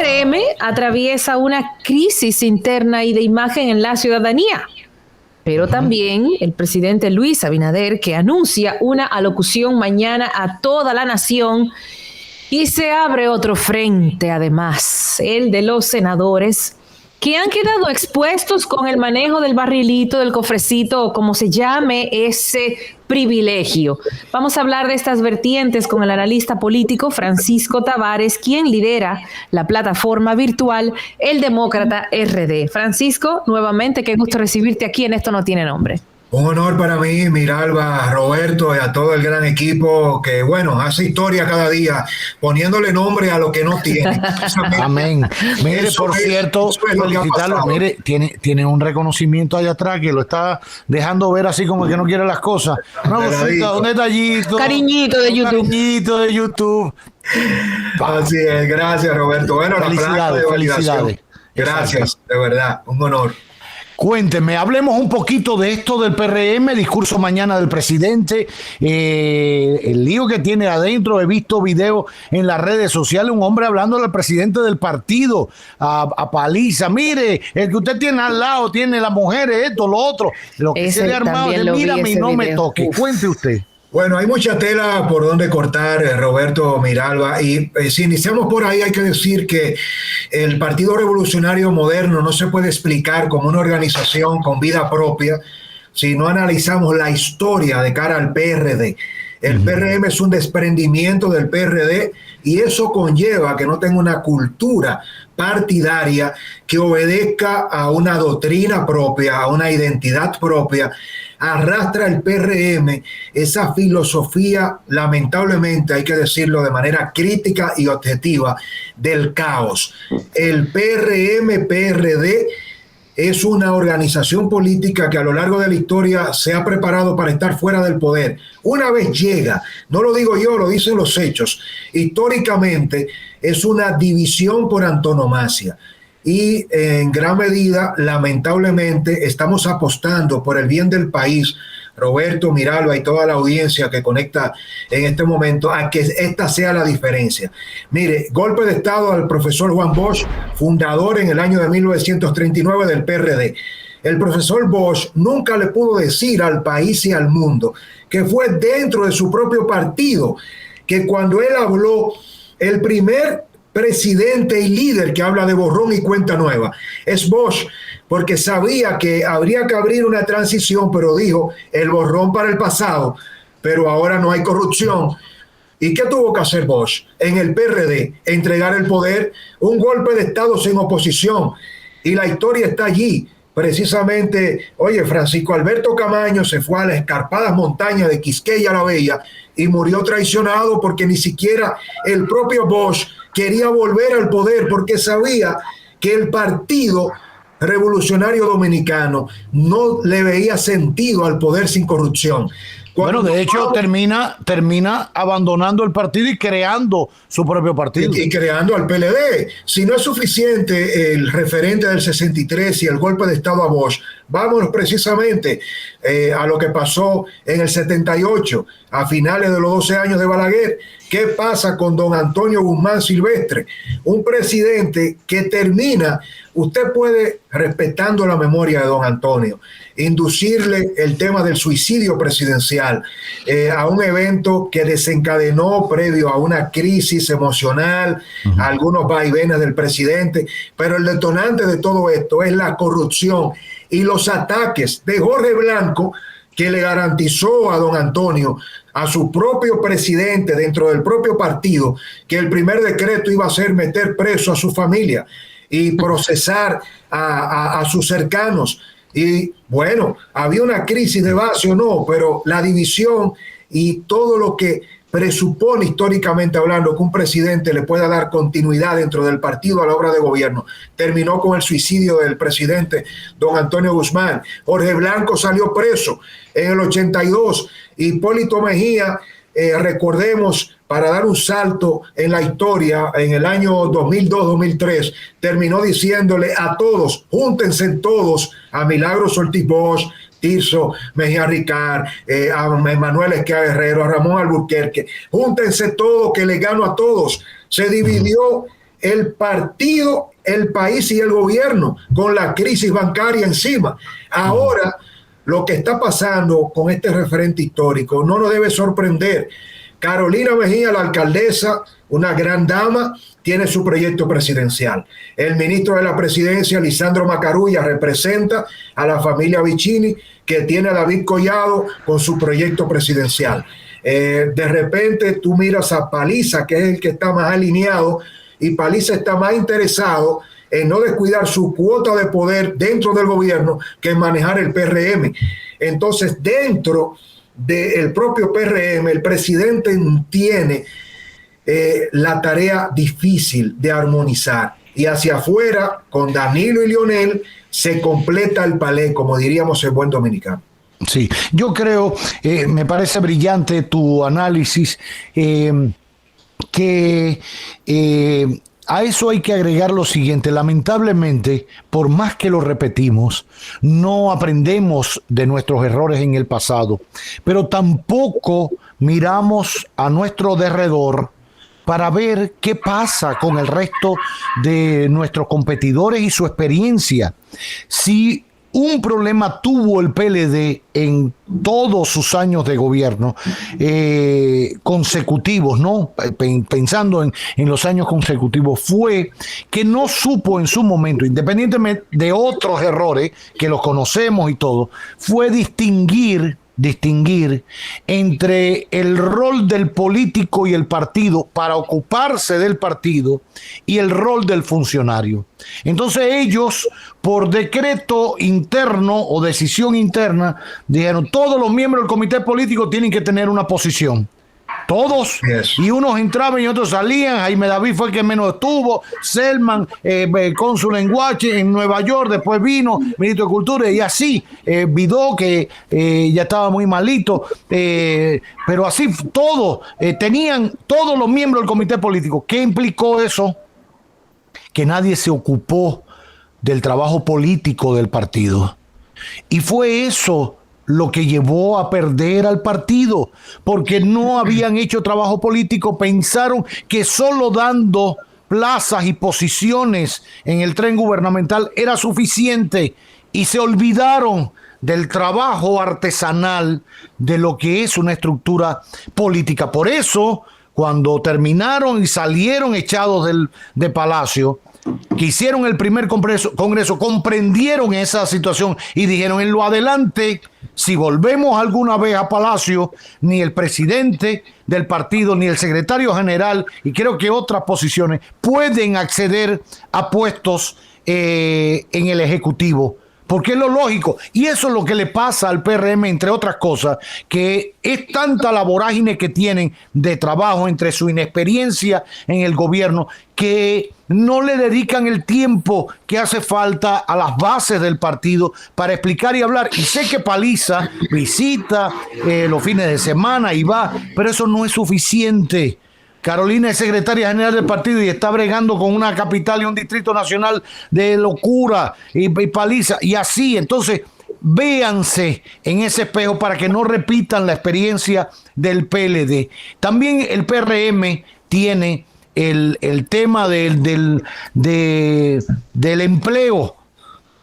PRM atraviesa una crisis interna y de imagen en la ciudadanía. Pero también el presidente Luis Abinader, que anuncia una alocución mañana a toda la nación, y se abre otro frente, además, el de los senadores, que han quedado expuestos con el manejo del barrilito, del cofrecito, o como se llame ese privilegio. Vamos a hablar de estas vertientes con el analista político Francisco Tavares, quien lidera la plataforma virtual El Demócrata RD. Francisco, nuevamente, qué gusto recibirte aquí en Esto No Tiene Nombre. Un honor para mí, Miralba, Roberto y a todo el gran equipo que, bueno, hace historia cada día, poniéndole nombre a lo que no tiene. Amén. Mire, por cierto, felicitarlo. Mire, tiene un reconocimiento allá atrás que lo está dejando ver así como que no quiere las cosas. Una cosita, un detallito. Cariñito de YouTube. Cariñito de YouTube. Así es, gracias, Roberto. Bueno, felicidades, felicidades. Gracias, de verdad, un honor. Cuénteme, hablemos un poquito de esto del PRM, discurso mañana del presidente, el lío que tiene adentro. He visto videos en las redes sociales, un hombre hablando al presidente del partido, a paliza. Mire, el que usted tiene al lado tiene las mujeres, esto, lo otro. Lo que se le ha armado, mírame y no me toque. Cuente usted. Bueno, hay mucha tela por donde cortar, Roberto, Miralba, y si iniciamos por ahí hay que decir que el Partido Revolucionario Moderno no se puede explicar como una organización con vida propia si no analizamos la historia de cara al PRD. El PRM es un desprendimiento del PRD y eso conlleva que no tenga una cultura partidaria que obedezca a una doctrina propia, a una identidad propia. Arrastra el PRM esa filosofía, lamentablemente hay que decirlo de manera crítica y objetiva, del caos. El PRM-PRD es una organización política que a lo largo de la historia se ha preparado para estar fuera del poder. Una vez llega, no lo digo yo, lo dicen los hechos, históricamente es una división por antonomasia. Y en gran medida, lamentablemente, estamos apostando por el bien del país, Roberto, Miralba y toda la audiencia que conecta en este momento, a que esta sea la diferencia. Mire, golpe de Estado al profesor Juan Bosch, fundador en el año de 1939 del PRD. El profesor Bosch nunca le pudo decir al país y al mundo que fue dentro de su propio partido, que cuando él habló, el primer presidente y líder que habla de borrón y cuenta nueva es Bosch, porque sabía que habría que abrir una transición, pero dijo el borrón para el pasado, pero ahora no hay corrupción. ¿Y qué tuvo que hacer Bosch en el PRD? Entregar el poder, un golpe de Estado sin oposición, y la historia está allí. Precisamente, oye, Francisco Alberto Camaño se fue a las escarpadas montañas de Quisqueya la Bella y murió traicionado porque ni siquiera el propio Bosch quería volver al poder, porque sabía que el Partido Revolucionario Dominicano no le veía sentido al poder sin corrupción. Bueno, de hecho, termina abandonando el partido y creando su propio partido. Y creando al PLD. Si no es suficiente el referente del 63 y el golpe de Estado a Bosch, vámonos precisamente a lo que pasó en el 78, a finales de los 12 años de Balaguer. ¿Qué pasa con don Antonio Guzmán Silvestre? Un presidente que termina, usted puede, respetando la memoria de don Antonio, inducirle el tema del suicidio presidencial a un evento que desencadenó previo a una crisis emocional, algunos vaivenes del presidente, pero el detonante de todo esto es la corrupción y los ataques de Jorge Blanco, que le garantizó a don Antonio, a su propio presidente dentro del propio partido, que el primer decreto iba a ser meter preso a su familia y procesar a sus cercanos. Y bueno, había una crisis de base o no, pero la división y todo lo que presupone históricamente hablando que un presidente le pueda dar continuidad dentro del partido a la obra de gobierno, terminó con el suicidio del presidente don Antonio Guzmán. Jorge Blanco salió preso en el 82. Hipólito Mejía, recordemos, para dar un salto en la historia, en el año 2002-2003, terminó diciéndole a todos, júntense todos, a Milagros Ortiz Bosch, Tirso Mejía Ricard, a Manuel Esquia Guerrero, a Ramón Alburquerque, júntense todos que les gano a todos. Se dividió el partido, el país y el gobierno con la crisis bancaria encima. Ahora, lo que está pasando con este referente histórico no nos debe sorprender. Carolina Mejía, la alcaldesa, una gran dama, tiene su proyecto presidencial. El ministro de la presidencia, Lisandro Macarulla, representa a la familia Vicini, que tiene a David Collado con su proyecto presidencial. De repente tú miras a Paliza, que es el que está más alineado, y Paliza está más interesado en no descuidar su cuota de poder dentro del gobierno que en manejar el PRM. Entonces, dentro del propio PRM, el presidente tiene la tarea difícil de armonizar. Y hacia afuera, con Danilo y Leonel, se completa el palé, como diríamos en buen dominicano. Sí, yo creo, me parece brillante tu análisis, que a eso hay que agregar lo siguiente. Lamentablemente, por más que lo repetimos, no aprendemos de nuestros errores en el pasado, pero tampoco miramos a nuestro derredor para ver qué pasa con el resto de nuestros competidores y su experiencia. Si un problema tuvo el PLD en todos sus años de gobierno consecutivos, ¿no? Pensando en los años consecutivos, fue que no supo en su momento, independientemente de otros errores que los conocemos y todo, fue distinguir entre el rol del político y el partido para ocuparse del partido y el rol del funcionario. Entonces ellos, por decreto interno o decisión interna, dijeron: todos los miembros del comité político tienen que tener una posición. Todos. Yes. Y unos entraban y otros salían. Jaime David fue el que menos estuvo. Selman, cónsul en Washington, en Nueva York, después vino ministro de Cultura, y así. Vidó, que ya estaba muy malito, pero así todos tenían todos los miembros del comité político. ¿Qué implicó eso? Que nadie se ocupó del trabajo político del partido. Y fue eso lo que llevó a perder al partido, porque no habían hecho trabajo político. Pensaron que solo dando plazas y posiciones en el tren gubernamental era suficiente y se olvidaron del trabajo artesanal de lo que es una estructura política. Por eso, cuando terminaron y salieron echados de Palacio, que hicieron el primer congreso, comprendieron esa situación y dijeron: en lo adelante, si volvemos alguna vez a Palacio, ni el presidente del partido, ni el secretario general, y creo que otras posiciones, pueden acceder a puestos en el Ejecutivo, porque es lo lógico. Y eso es lo que le pasa al PRM, entre otras cosas, que es tanta la vorágine que tienen de trabajo entre su inexperiencia en el gobierno, que no le dedican el tiempo que hace falta a las bases del partido para explicar y hablar. Y sé que Paliza visita los fines de semana y va, pero eso no es suficiente. Carolina es secretaria general del partido y está bregando con una capital y un distrito nacional de locura, y Paliza, y así. Entonces, véanse en ese espejo para que no repitan la experiencia del PLD. También el PRM tiene el tema del empleo.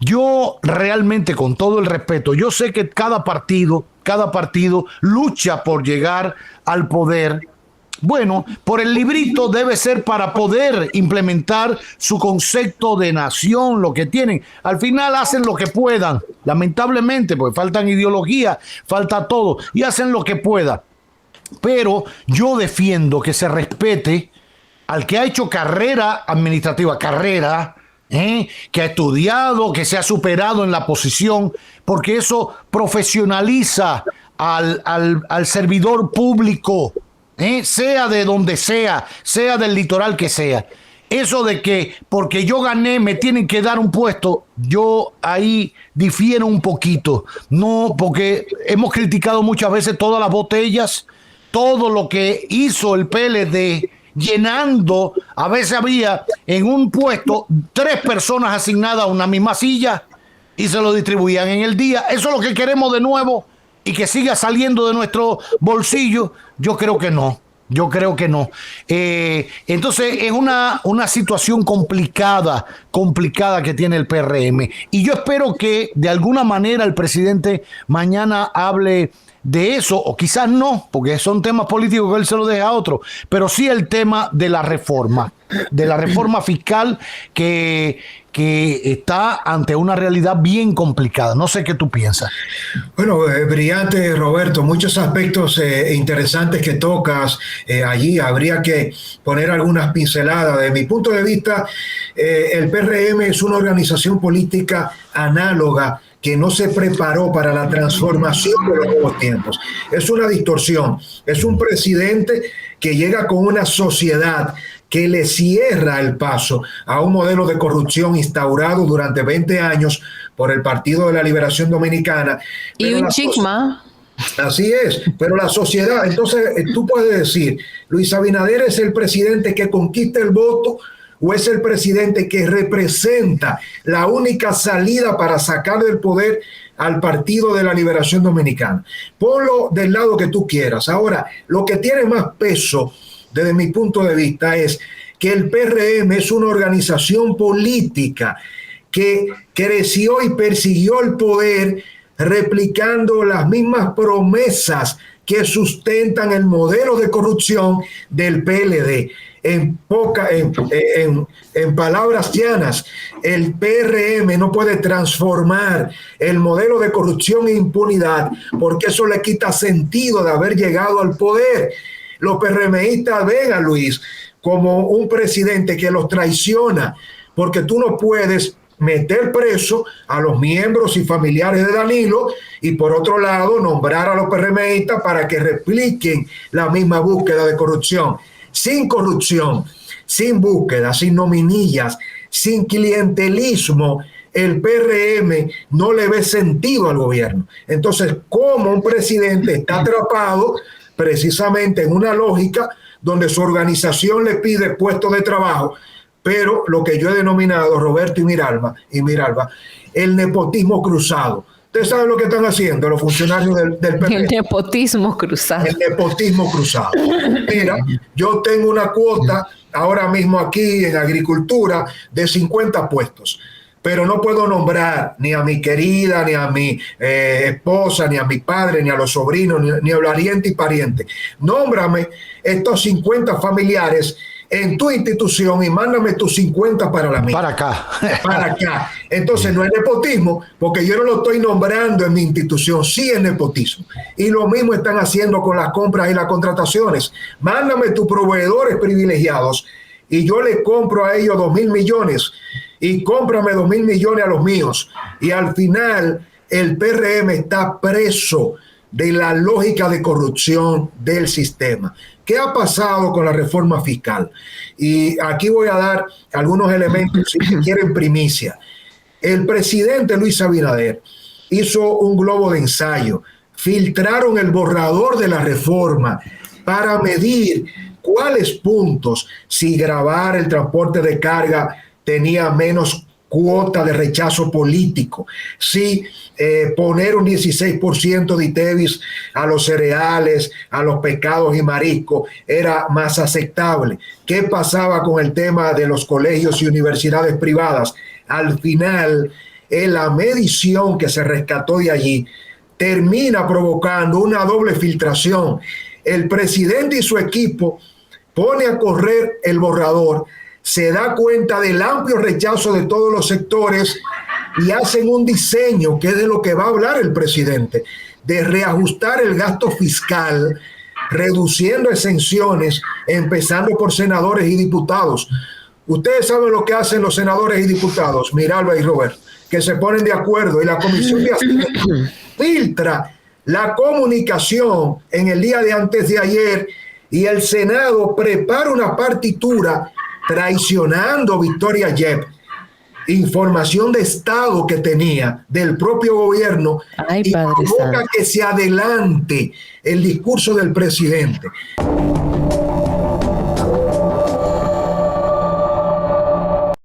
Yo realmente, con todo el respeto, yo sé que cada partido lucha por llegar al poder. Bueno, por el librito debe ser para poder implementar su concepto de nación, lo que tienen. Al final hacen lo que puedan, lamentablemente, porque faltan ideología, falta todo, y hacen lo que puedan. Pero yo defiendo que se respete al que ha hecho carrera administrativa, que ha estudiado, que se ha superado en la posición, porque eso profesionaliza al servidor público, sea de donde sea del litoral que sea. Eso de que porque yo gané me tienen que dar un puesto, yo ahí difiero un poquito. No, porque hemos criticado muchas veces todas las botellas, todo lo que hizo el PLD, llenando, a veces había en un puesto 3 personas asignadas a una misma silla y se lo distribuían en el día. Eso es lo que queremos de nuevo, y que siga saliendo de nuestro bolsillo. Yo creo que no. Yo creo que no. Entonces es una situación complicada que tiene el PRM. Y yo espero que de alguna manera el presidente mañana hable de eso, o quizás no, porque son temas políticos que él se lo deja a otro, pero sí el tema de la reforma fiscal que está ante una realidad bien complicada. No sé qué tú piensas. Bueno, brillante, Roberto. Muchos aspectos interesantes que tocas allí. Habría que poner algunas pinceladas. De mi punto de vista, el PRM es una organización política análoga que no se preparó para la transformación de los nuevos tiempos. Es una distorsión. Es un presidente que llega con una sociedad que le cierra el paso a un modelo de corrupción instaurado durante 20 años por el Partido de la Liberación Dominicana. Y un chigma. Así es, pero la sociedad, entonces tú puedes decir, Luis Abinader es el presidente que conquista el voto o es el presidente que representa la única salida para sacar del poder al Partido de la Liberación Dominicana. Ponlo del lado que tú quieras. Ahora, lo que tiene más peso desde mi punto de vista es que el PRM es una organización política que creció y persiguió el poder replicando las mismas promesas que sustentan el modelo de corrupción del PLD. En palabras llanas, el PRM no puede transformar el modelo de corrupción e impunidad porque eso le quita sentido de haber llegado al poder. Los PRMistas ven a Luis como un presidente que los traiciona, porque tú no puedes meter preso a los miembros y familiares de Danilo y por otro lado nombrar a los PRMistas para que repliquen la misma búsqueda de corrupción. Sin corrupción, sin búsqueda, sin nominillas, sin clientelismo, el PRM no le ve sentido al gobierno. Entonces, ¿cómo un presidente está atrapado precisamente en una lógica donde su organización le pide puestos de trabajo, pero lo que yo he denominado, Roberto y Miralba, el nepotismo cruzado? ¿Ustedes saben lo que están haciendo los funcionarios del PP? El nepotismo cruzado. El nepotismo cruzado. Mira, yo tengo una cuota ahora mismo aquí en agricultura de 50 puestos, pero no puedo nombrar ni a mi querida, ni a mi esposa, ni a mi padre, ni a los sobrinos, ni a pariente y pariente. Nómbrame estos 50 familiares en tu institución y mándame tus 50 para la mía. Para acá. Para acá. Entonces no es nepotismo, porque yo no lo estoy nombrando en mi institución, sí es nepotismo. Y lo mismo están haciendo con las compras y las contrataciones. Mándame tus proveedores privilegiados y yo le compro a ellos 2.000 millones y cómprame 2.000 millones a los míos. Y al final el PRM está preso de la lógica de corrupción del sistema. ¿Qué ha pasado con la reforma fiscal? Y aquí voy a dar algunos elementos, si quieren, primicia. El presidente Luis Abinader hizo un globo de ensayo, filtraron el borrador de la reforma para medir cuáles puntos, si gravar el transporte de carga tenía menos cuota de rechazo político, si poner un 16% de ITEVIS a los cereales, a los pescados y mariscos era más aceptable. ¿Qué pasaba con el tema de los colegios y universidades privadas? Al final, en la medición que se rescató de allí, termina provocando una doble filtración. El presidente y su equipo pone a correr el borrador, se da cuenta del amplio rechazo de todos los sectores y hacen un diseño, que es de lo que va a hablar el presidente, de reajustar el gasto fiscal, reduciendo exenciones, empezando por senadores y diputados. Ustedes saben lo que hacen los senadores y diputados, Miralba y Robert, que se ponen de acuerdo y la Comisión de Hacienda filtra la comunicación en el día de antes de ayer y el Senado prepara una partitura traicionando Victoria Yep, información de Estado que tenía del propio gobierno. Ay, y provoca que se adelante el discurso del presidente.